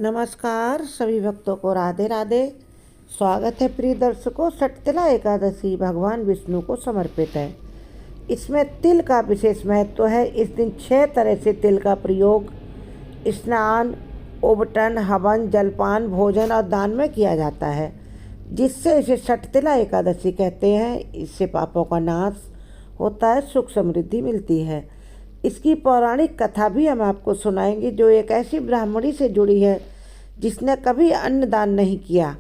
नमस्कार सभी भक्तों को राधे राधे। स्वागत है प्रिय दर्शकों। सटतिला एकादशी भगवान विष्णु को समर्पित है। इसमें तिल का विशेष महत्व है। इस दिन 6 तरह से तिल का प्रयोग स्नान, उबटन, हवन, जलपान, भोजन और दान में किया जाता है, जिससे इसे सटतिला एकादशी कहते हैं। इससे पापों का नाश होता है, सुख समृद्धि मिलती है। इसकी पौराणिक कथा भी हम आपको सुनाएंगे, जो एक ऐसी ब्राह्मणी से जुड़ी है जिसने कभी अन्नदान नहीं किया,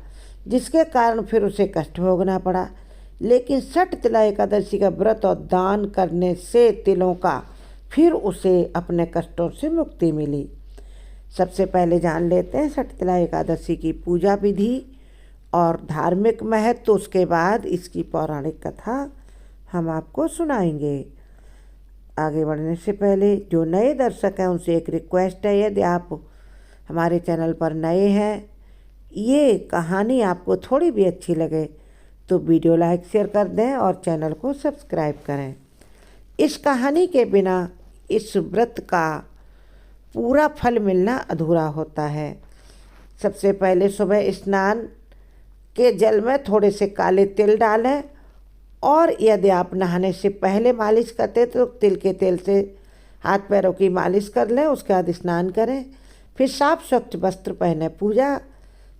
जिसके कारण फिर उसे कष्ट भोगना पड़ा। लेकिन सटतिला एकादशी का व्रत और दान करने से तिलों का फिर उसे अपने कष्टों से मुक्ति मिली। सबसे पहले जान लेते हैं सटतिला एकादशी की पूजा विधि और धार्मिक महत्व। उसके बाद इसकी पौराणिक कथा हम आपको सुनाएंगे। आगे बढ़ने से पहले जो नए दर्शक हैं उनसे एक रिक्वेस्ट है, यदि आप हमारे चैनल पर नए हैं, ये कहानी आपको थोड़ी भी अच्छी लगे तो वीडियो लाइक शेयर कर दें और चैनल को सब्सक्राइब करें। इस कहानी के बिना इस व्रत का पूरा फल मिलना अधूरा होता है। सबसे पहले सुबह स्नान के जल में थोड़े से काले तिल डालें, और यदि आप नहाने से पहले मालिश करते तो तिल के तेल से हाथ पैरों की मालिश कर लें। उसके बाद स्नान करें, फिर साफ स्वच्छ वस्त्र पहने। पूजा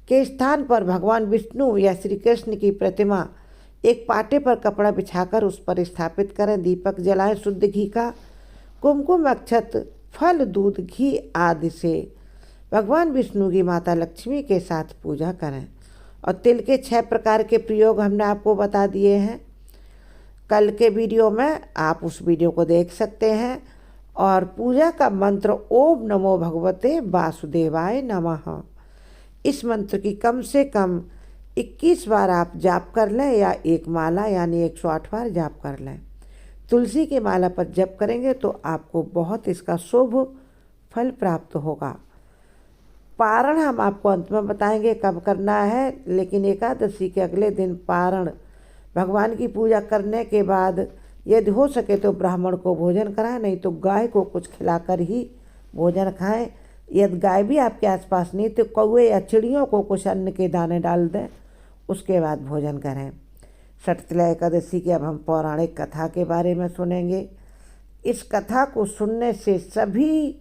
के स्थान पर भगवान विष्णु या श्री कृष्ण की प्रतिमा एक पाटे पर कपड़ा बिछाकर उस पर स्थापित करें। दीपक जलाएं। शुद्ध घी का, कुमकुम, अक्षत, फल, दूध, घी आदि से भगवान विष्णु की माता लक्ष्मी के साथ पूजा करें। और तिल के 6 प्रकार के प्रयोग हमने आपको बता दिए हैं कल के वीडियो में, आप उस वीडियो को देख सकते हैं। और पूजा का मंत्र ओम नमो भगवते वासुदेवाय नमः। इस मंत्र की कम से कम 21 बार आप जाप कर लें, या एक माला यानी 108 बार जाप कर लें। तुलसी की माला पर जप करेंगे तो आपको बहुत इसका शुभ फल प्राप्त होगा। पारण हम आपको अंत में बताएंगे कब करना है, लेकिन एकादशी के अगले दिन पारण भगवान की पूजा करने के बाद यदि हो सके तो ब्राह्मण को भोजन कराएं, नहीं तो गाय को कुछ खिलाकर ही भोजन खाएं। यदि गाय भी आपके आसपास नहीं तो कौवे या चिड़ियों को कुछ अन्न के दाने डाल दें, उसके बाद भोजन करें। सटतिला एकादशी की अब हम पौराणिक कथा के बारे में सुनेंगे। इस कथा को सुनने से सभी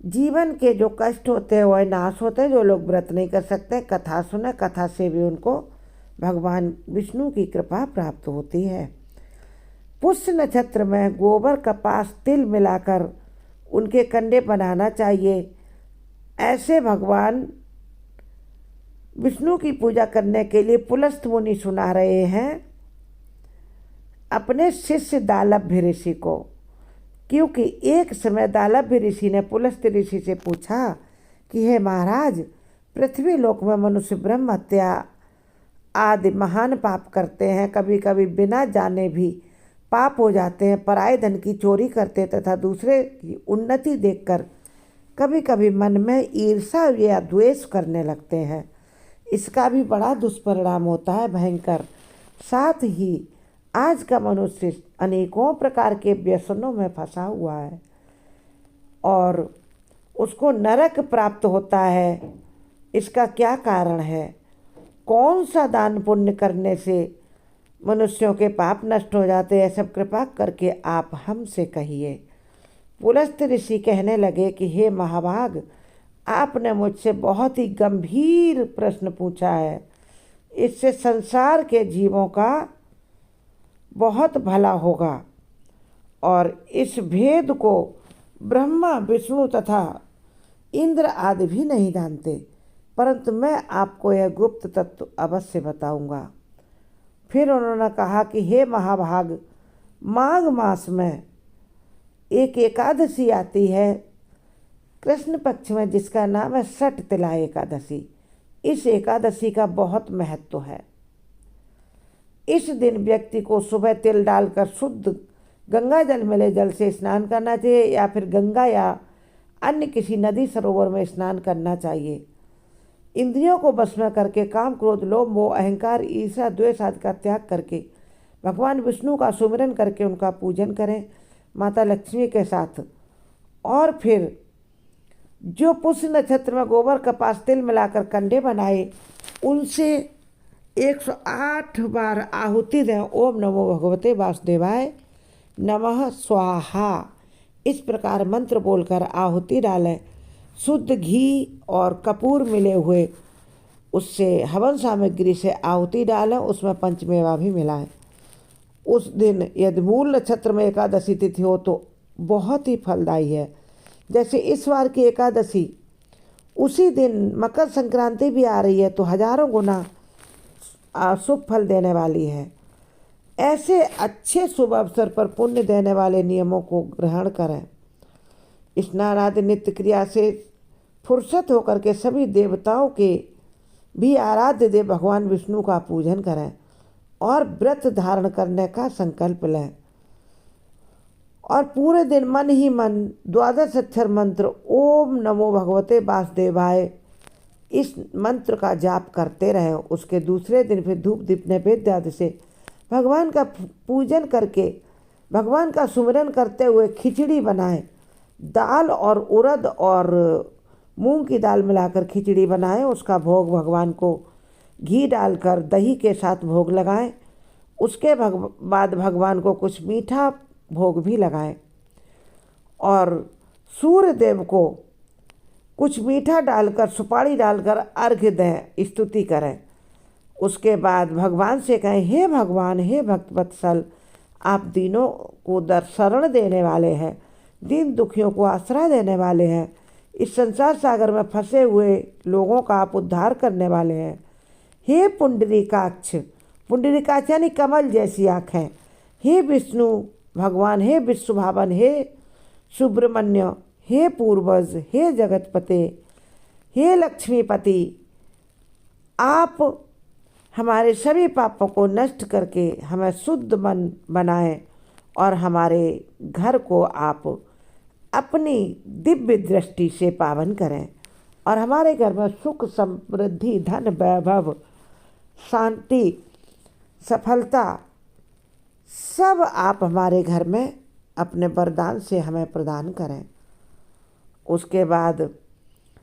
जीवन के जो कष्ट होते हैं वह नाश होते हैं। जो लोग व्रत नहीं कर सकते, कथा सुने, कथा से भी उनको भगवान विष्णु की कृपा प्राप्त होती है। पुष्य नक्षत्र में गोबर, कपास, तिल मिलाकर उनके कंडे बनाना चाहिए। ऐसे भगवान विष्णु की पूजा करने के लिए पुलस्त्य मुनि सुना रहे हैं अपने शिष्य दालभ्य ऋषि को, क्योंकि एक समय दालभ्य ऋषि ने पुलस्त्य ऋषि से पूछा कि हे महाराज, पृथ्वी लोक में मनुष्य ब्रह्म हत्या आदि महान पाप करते हैं। कभी कभी बिना जाने भी पाप हो जाते हैं। पराये धन की चोरी करते तथा दूसरे की उन्नति देखकर कभी कभी मन में ईर्ष्या या द्वेष करने लगते हैं। इसका भी बड़ा दुष्परिणाम होता है, भयंकर। साथ ही आज का मनुष्य अनेकों प्रकार के व्यसनों में फंसा हुआ है और उसको नरक प्राप्त होता है। इसका क्या कारण है? कौन सा दान पुण्य करने से मनुष्यों के पाप नष्ट हो जाते हैं? सब कृपा करके आप हमसे कहिए। पुलस्त्य ऋषि कहने लगे कि हे महाभाग, आपने मुझसे बहुत ही गंभीर प्रश्न पूछा है। इससे संसार के जीवों का बहुत भला होगा, और इस भेद को ब्रह्मा, विष्णु तथा इंद्र आदि भी नहीं जानते, परंतु मैं आपको यह गुप्त तत्व अवश्य बताऊंगा। फिर उन्होंने कहा कि हे महाभाग, माघ मास में एक एकादशी आती है कृष्ण पक्ष में, जिसका नाम है सटतिला एकादशी। इस एकादशी का बहुत महत्व है। इस दिन व्यक्ति को सुबह तिल डालकर शुद्ध गंगा जल मिले जल से स्नान करना चाहिए, या फिर गंगा या अन्य किसी नदी सरोवर में स्नान करना चाहिए। इंद्रियों को वश में करके काम, क्रोध, लोभ, मोह, अहंकार, ईर्ष्या, द्वेष आदि का त्याग करके भगवान विष्णु का सुमिरन करके उनका पूजन करें माता लक्ष्मी के साथ। और फिर जो पुष्य नक्षत्र में गोबर कपास तिल मिलाकर कंडे बनाए उनसे 108 बार आहुति दें। ओम नमो भगवते वासुदेवाय नमः स्वाहा, इस प्रकार मंत्र बोलकर आहुति डालें। शुद्ध घी और कपूर मिले हुए उससे हवन सामग्री से आहुति डालें, उसमें पंचमेवा भी मिलाएं। उस दिन यदि मूल नक्षत्र में एकादशी तिथि हो तो बहुत ही फलदायी है। जैसे इस बार की एकादशी उसी दिन मकर संक्रांति भी आ रही है तो हजारों गुना शुभ फल देने वाली है। ऐसे अच्छे शुभ अवसर पर पुण्य देने वाले नियमों को ग्रहण करें। स्नान आदि नित्य क्रिया से फुर्सत होकर के सभी देवताओं के भी आराध्य देव भगवान विष्णु का पूजन करें और व्रत धारण करने का संकल्प लें और पूरे दिन मन ही मन 12 अक्षर मंत्र ओम नमो भगवते वासुदेवाय इस मंत्र का जाप करते रहें। उसके दूसरे दिन फिर धूप दीप नैवेद्य आदि से भगवान का पूजन करके भगवान का सुमिरन करते हुए खिचड़ी बनाएं। दाल और उड़द और मूंग की दाल मिलाकर खिचड़ी बनाएं। उसका भोग भगवान को घी डालकर दही के साथ भोग लगाएं। उसके बाद भगवान को कुछ मीठा भोग भी लगाएं और सूर्य देव को कुछ मीठा डालकर सुपारी डालकर अर्घ्य दें, स्तुति करें। उसके बाद भगवान से कहें, हे भगवान, हे भक्त वत्सल, आप दीनों को शरण देने वाले हैं, दीन दुखियों को आश्रय देने वाले हैं, इस संसार सागर में फंसे हुए लोगों का आप उद्धार करने वाले हैं। हे पुंडरीकाक्ष, पुंडरीकाक्ष यानी कमल जैसी आँखें, हे विष्णु भगवान, हे विश्वभावन, हे सुब्रमण्य, हे पूर्वज, हे जगतपते, हे लक्ष्मीपति, आप हमारे सभी पापों को नष्ट करके हमें शुद्ध मन बनाएं और हमारे घर को आप अपनी दिव्य दृष्टि से पावन करें और हमारे घर में सुख समृद्धि धन वैभव शांति सफलता सब आप हमारे घर में अपने वरदान से हमें प्रदान करें। उसके बाद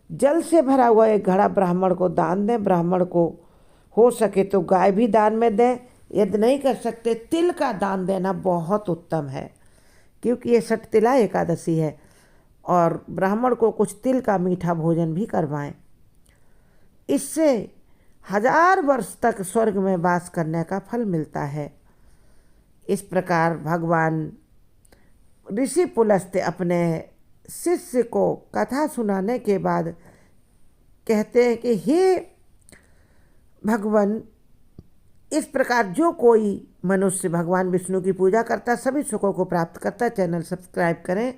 जल से भरा हुआ एक घड़ा ब्राह्मण को दान दें। ब्राह्मण को हो सके तो गाय भी दान में दें, यदि नहीं कर सकते तिल का दान देना बहुत उत्तम है क्योंकि ये षटतिला एकादशी है। और ब्राह्मण को कुछ तिल का मीठा भोजन भी करवाएं। इससे 1000 वर्ष तक स्वर्ग में वास करने का फल मिलता है। इस प्रकार भगवान ऋषि पुलस्त्य अपने शिष्य को कथा सुनाने के बाद कहते हैं कि हे भगवान, इस प्रकार जो कोई मनुष्य भगवान विष्णु की पूजा करता सभी सुखों को प्राप्त करता। चैनल सब्सक्राइब करें।